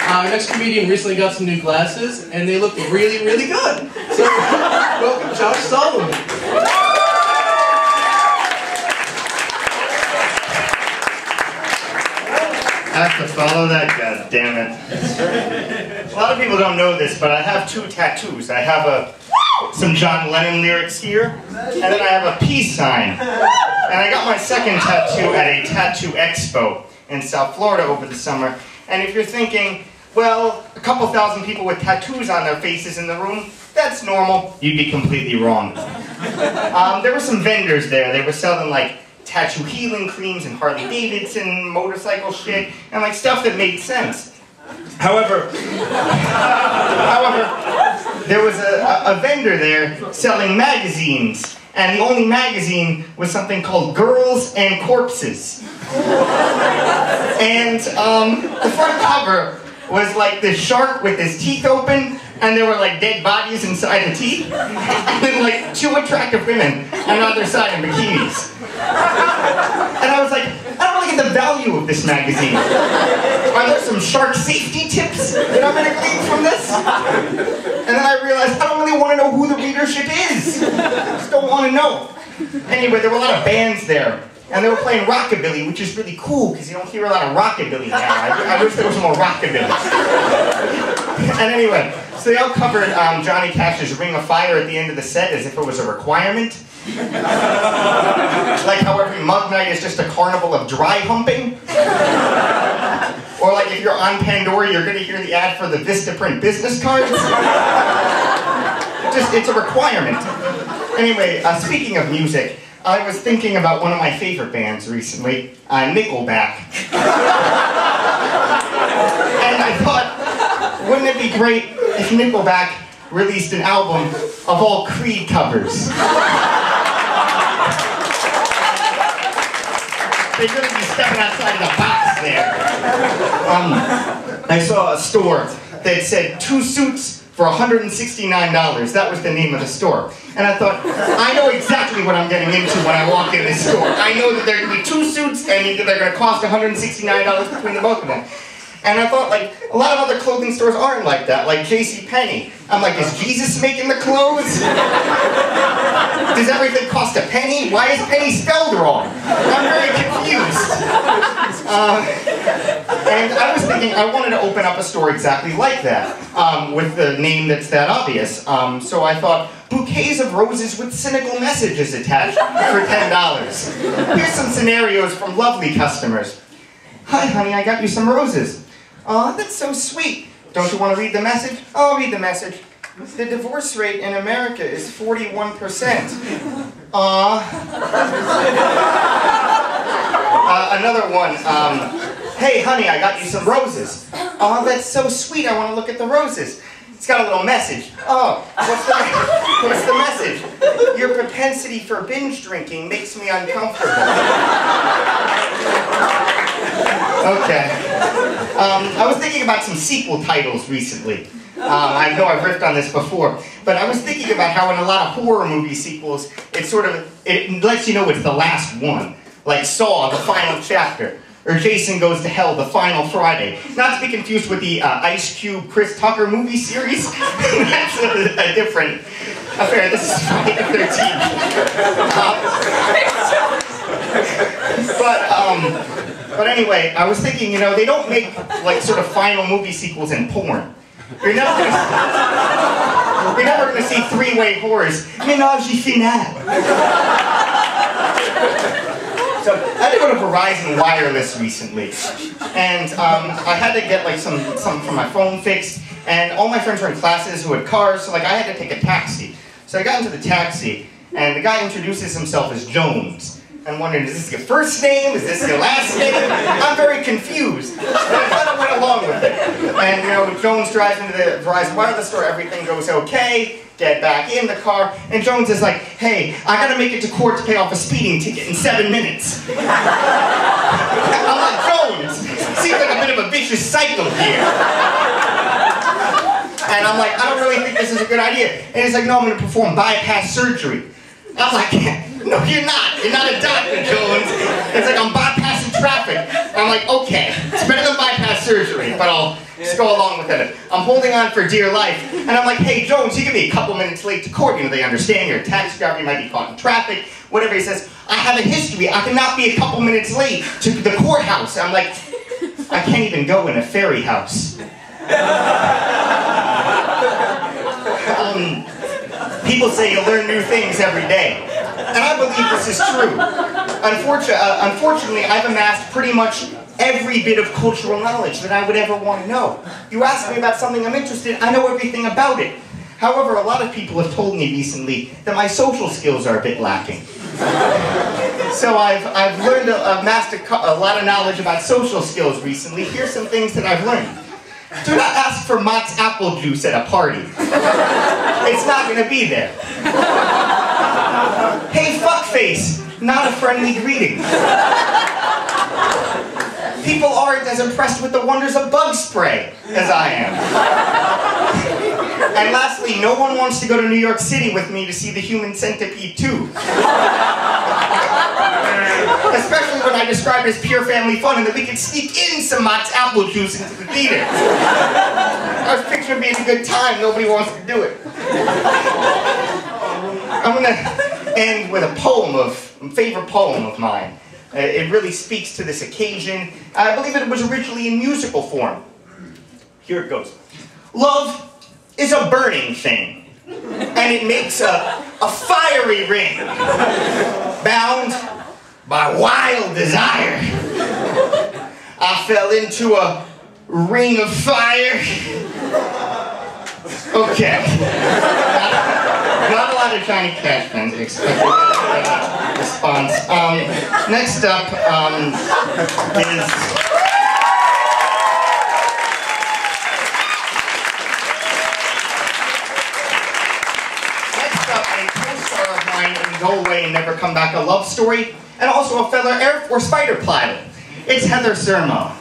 Our next comedian recently got some new glasses, and they look really, really good. So, welcome Josh Solomon. I have to follow that, god damn it. A lot of people don't know this, but I have two tattoos. I have some John Lennon lyrics here, and then I have a peace sign. And I got my second tattoo at a tattoo expo in South Florida over the summer. And if you're thinking, well, a couple thousand people with tattoos on their faces in the room, that's normal, you'd be completely wrong. There were some vendors there. They were selling like tattoo healing creams and Harley Davidson motorcycle shit and like stuff that made sense. However, there was a vendor there selling magazines, and the only magazine was something called Girls and Corpses. And the front cover was like this shark with his teeth open, and there were like dead bodies inside the teeth, and then like two attractive women on either side in bikinis. And I was like, I don't really get the value of this magazine. Are there some shark safety tips that I'm gonna glean from this? And then I realized I don't really want to know who the readership is. I just don't want to know. Anyway, there were a lot of bands there. And they were playing rockabilly, which is really cool, because you don't hear a lot of rockabilly now. I wish there was more rockabilly. And anyway, so they all covered Johnny Cash's Ring of Fire at the end of the set as if it was a requirement. Like how every Mug Night is just a carnival of dry humping. Or like if you're on Pandora, you're going to hear the ad for the Vistaprint business cards. It's a requirement. Anyway, speaking of music, I was thinking about one of my favorite bands recently, Nickelback. And I thought, wouldn't it be great if Nickelback released an album of all Creed covers? They'd really be stepping outside of the box there. I saw a store that said 2 suits for $169. That was the name of the store. And I thought, I know exactly what I'm getting into when I walk in this store. I know that there are going to be 2 suits and they're going to cost $169 between the both of them. And I thought, like, a lot of other clothing stores aren't like that, like JCPenney. I'm like, is Jesus making the clothes? Does everything cost a penny? Why is penny spelled wrong? I'm very confused. And I was thinking I wanted to open up a store exactly like that, with the name that's that obvious. So I thought, bouquets of roses with cynical messages attached for $10. Here's some scenarios from lovely customers. Hi, honey, I got you some roses. Aw, that's so sweet. Don't you want to read the message? I'll read the message. The divorce rate in America is 41%. Another one. Hey, honey, I got you some roses. Aw, that's so sweet. I want to look at the roses. It's got a little message. Oh, what's the message? Your propensity for binge drinking makes me uncomfortable. Okay. I was thinking about some sequel titles recently. I know I've riffed on this before, but I was thinking about how in a lot of horror movie sequels, it lets you know it's the last one. Like Saw, the final chapter. Or Jason Goes to Hell, the final Friday. Not to be confused with the Ice Cube, Chris Tucker movie series. That's a different affair. This is Friday the 13th. But anyway, I was thinking, you know, they don't make like sort of final movie sequels in porn. You're never gonna see three-way horrors. Ménage finale. So I had to go to Verizon Wireless recently, and I had to get like some from my phone fixed, and all my friends were in classes who had cars, so like I had to take a taxi. So I got into the taxi, and the guy introduces himself as Jones. I'm wondering, is this your first name? Is this your last name? I'm very confused, but I kind of went along with it. And you know, Jones drives into the Verizon Wireless store, everything goes okay. Get back in the car, and Jones is like, hey, I gotta make it to court to pay off a speeding ticket in 7 minutes. I'm like, Jones, seems like a bit of a vicious cycle here. And I'm like, I don't really think this is a good idea. And he's like, no, I'm gonna perform bypass surgery. I'm like, No, you're not. You're not a doctor, Jones. It's like I'm bypassing traffic. I'm like, okay, it's better than bypass surgery, but I'll just go along with it. I'm holding on for dear life, and I'm like, hey, Jones, you can be a couple minutes late to court. You know, they understand you're a taxi driver, you might be caught in traffic, whatever. He says, I have a history. I cannot be a couple minutes late to the courthouse. I'm like, I can't even go in a ferry house. People say you learn new things every day. And I believe this is true. Unfortunately, I've amassed pretty much every bit of cultural knowledge that I would ever want to know. You ask me about something I'm interested in, I know everything about it. However, a lot of people have told me recently that my social skills are a bit lacking. So I've learned, amassed a lot of knowledge about social skills recently. Here's some things that I've learned. Do not ask for Mott's apple juice at a party. It's not going to be there. Hey, fuckface, not a friendly greeting. People aren't as impressed with the wonders of bug spray as I am. And lastly, no one wants to go to New York City with me to see The Human Centipede 2. Especially when I describe it as pure family fun and that we could sneak in some Mott's apple juice into the theater. I was picturing being a good time, nobody wants to do it. I'm gonna end with a favorite poem of mine. It really speaks to this occasion. I believe it was originally in musical form. Here it goes. Love is a burning thing, and it makes a fiery ring, bound by wild desire. I fell into a ring of fire. Okay. Not a lot of Johnny Cash fans expected that response. Next up is... Go Away and Never Come Back, a love story, and also a fellow Air Force fighter pilot. It's Heather Sermo.